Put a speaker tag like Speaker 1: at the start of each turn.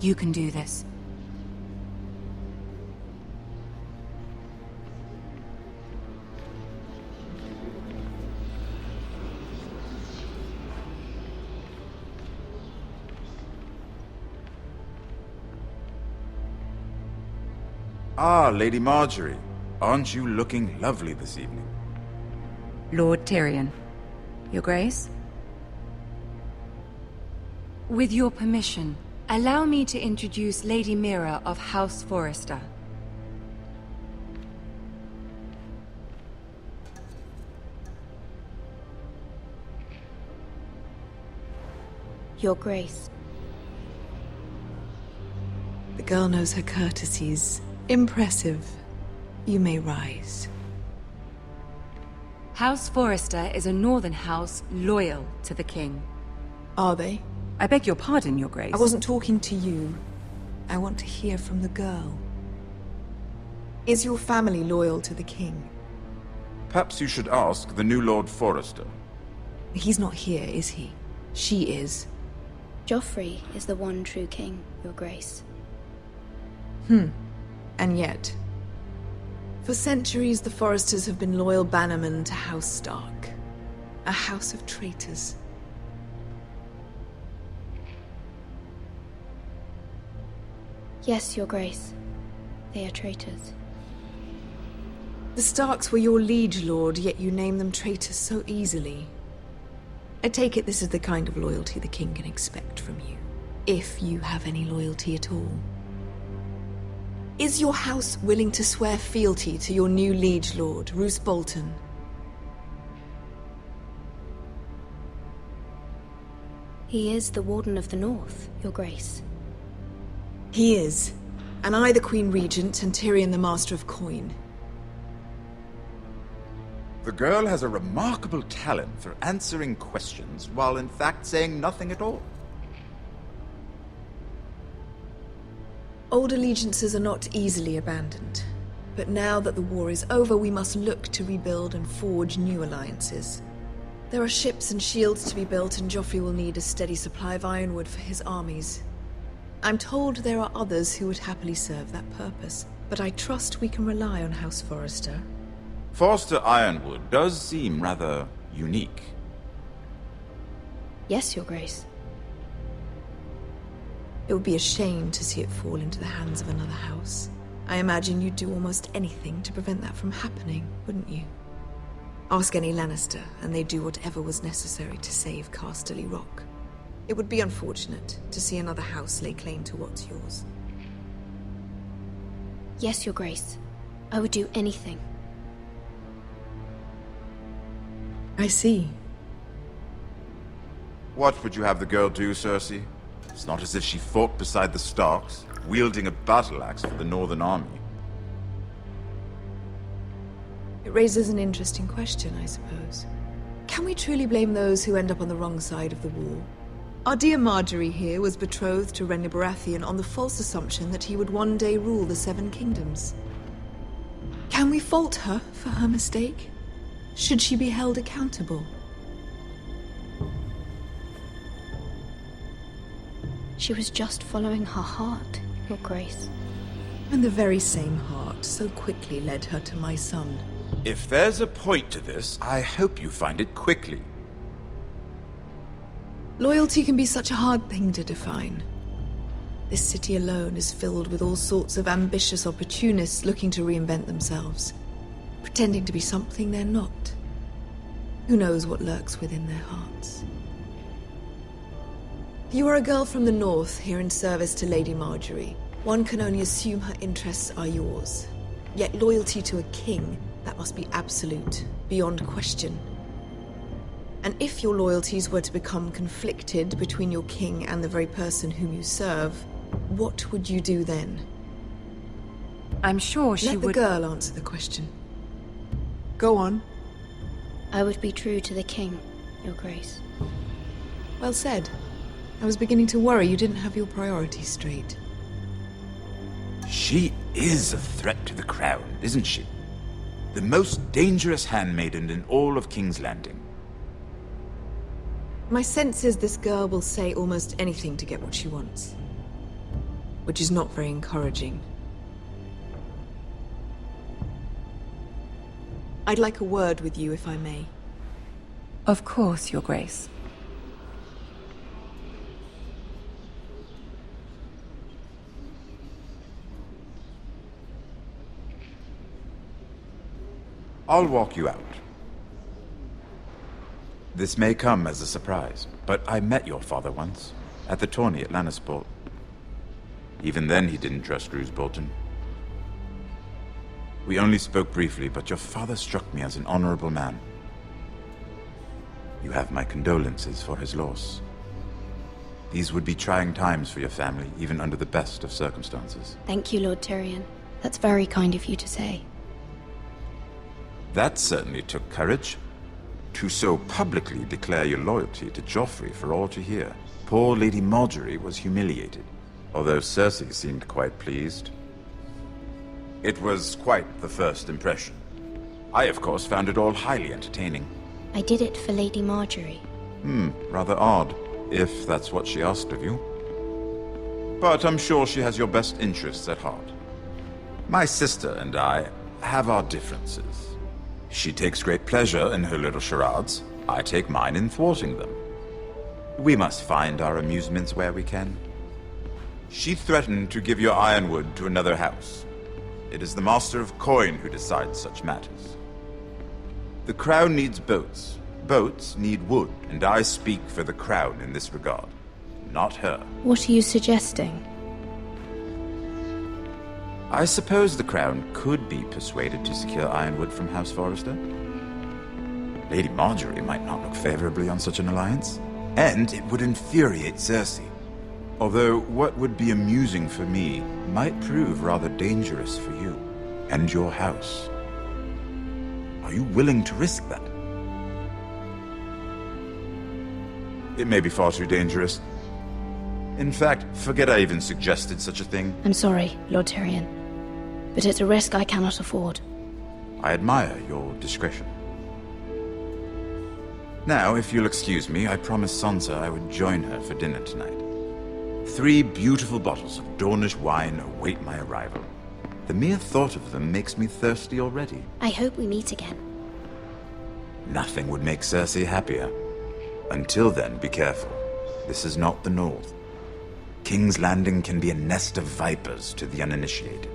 Speaker 1: You can do this.
Speaker 2: Ah, Lady Margaery. Aren't you looking lovely this evening?
Speaker 1: Lord Tyrion. Your Grace? With your permission, allow me to introduce Lady Mira of House Forrester.
Speaker 3: Your Grace.
Speaker 4: The girl knows her courtesies. Impressive. You may rise.
Speaker 1: House Forrester is a northern house loyal to the king.
Speaker 4: Are they?
Speaker 1: I beg your pardon, Your Grace.
Speaker 4: I wasn't talking to you. I want to hear from the girl. Is your family loyal to the king?
Speaker 2: Perhaps you should ask the new Lord Forrester.
Speaker 4: He's not here, is he? She is.
Speaker 3: Joffrey is the one true king, Your Grace.
Speaker 4: And yet, for centuries the Forresters have been loyal bannermen to House Stark. A house of traitors.
Speaker 3: Yes, Your Grace. They are traitors.
Speaker 4: The Starks were your liege lord, yet you name them traitors so easily. I take it this is the kind of loyalty the king can expect from you. If you have any loyalty at all. Is your house willing to swear fealty to your new liege lord, Roose Bolton?
Speaker 3: He is the Warden of the North, Your Grace.
Speaker 4: He is. And I the Queen Regent and Tyrion the Master of Coin.
Speaker 2: The girl has a remarkable talent for answering questions while in fact saying nothing at all.
Speaker 4: Old allegiances are not easily abandoned. But now that the war is over, we must look to rebuild and forge new alliances. There are ships and shields to be built, and Joffrey will need a steady supply of Ironwood for his armies. I'm told there are others who would happily serve that purpose, but I trust we can rely on House Forrester.
Speaker 2: Forster Ironwood does seem rather unique.
Speaker 3: Yes, Your Grace.
Speaker 4: It would be a shame to see it fall into the hands of another house. I imagine you'd do almost anything to prevent that from happening, wouldn't you? Ask any Lannister, and they'd do whatever was necessary to save Casterly Rock. It would be unfortunate to see another house lay claim to what's yours.
Speaker 3: Yes, Your Grace. I would do anything.
Speaker 4: I see.
Speaker 2: What would you have the girl do, Cersei? It's not as if she fought beside the Starks, wielding a battle axe for the Northern Army.
Speaker 4: It raises an interesting question, I suppose. Can we truly blame those who end up on the wrong side of the war? Our dear Margaery here was betrothed to Renly Baratheon on the false assumption that he would one day rule the Seven Kingdoms. Can we fault her for her mistake? Should she be held accountable?
Speaker 3: She was just following her heart, Your Grace.
Speaker 4: And the very same heart so quickly led her to my son.
Speaker 2: If there's a point to this, I hope you find it quickly.
Speaker 4: Loyalty can be such a hard thing to define. This city alone is filled with all sorts of ambitious opportunists looking to reinvent themselves, pretending to be something they're not. Who knows what lurks within their hearts? You are a girl from the north, here in service to Lady Margaery. One can only assume her interests are yours. Yet loyalty to a king, that must be absolute, beyond question. And if your loyalties were to become conflicted between your king and the very person whom you serve, what would you do then?
Speaker 1: I'm sure she would...
Speaker 4: Let the girl answer the question. Go on.
Speaker 3: I would be true to the king, Your Grace.
Speaker 4: Well said. I was beginning to worry you didn't have your priorities straight.
Speaker 2: She is a threat to the crown, isn't she? The most dangerous handmaiden in all of King's Landing.
Speaker 4: My sense is this girl will say almost anything to get what she wants. which is not very encouraging. I'd like a word with you, if I may.
Speaker 1: Of course, Your Grace.
Speaker 2: I'll walk you out. This may come as a surprise, but I met your father once, at the tourney at Lannisport. Even then he didn't trust Roose Bolton. We only spoke briefly, but your father struck me as an honorable man. You have my condolences for his loss. These would be trying times for your family, even under the best of circumstances.
Speaker 3: Thank you, Lord Tyrion. That's very kind of you to say.
Speaker 2: That certainly took courage. To so publicly declare your loyalty to Joffrey for all to hear. Poor Lady Margaery was humiliated, although Cersei seemed quite pleased. It was quite the first impression. I, of course, found it all highly entertaining.
Speaker 3: I did it for Lady Margaery.
Speaker 2: Rather odd, if that's what she asked of you. But I'm sure she has your best interests at heart. My sister and I have our differences. She takes great pleasure in her little charades. I take mine in thwarting them. We must find our amusements where we can. She threatened to give your Ironwood to another house. It is the Master of Coin who decides such matters. The Crown needs boats. Boats need wood, and I speak for the Crown in this regard. Not her.
Speaker 3: What are you suggesting?
Speaker 2: I suppose the Crown could be persuaded to secure Ironwood from House Forrester. Lady Margaery might not look favorably on such an alliance, and it would infuriate Cersei. Although what would be amusing for me might prove rather dangerous for you and your house. Are you willing to risk that? It may be far too dangerous. In fact, forget I even suggested such a thing.
Speaker 3: I'm sorry, Lord Tyrion, but it's a risk I cannot afford.
Speaker 2: I admire your discretion. Now, if you'll excuse me, I promised Sansa I would join her for dinner tonight. 3 beautiful bottles of Dornish wine await my arrival. The mere thought of them makes me thirsty already.
Speaker 3: I hope we meet again.
Speaker 2: Nothing would make Cersei happier. Until then, be careful. This is not the North. King's Landing can be a nest of vipers to the uninitiated.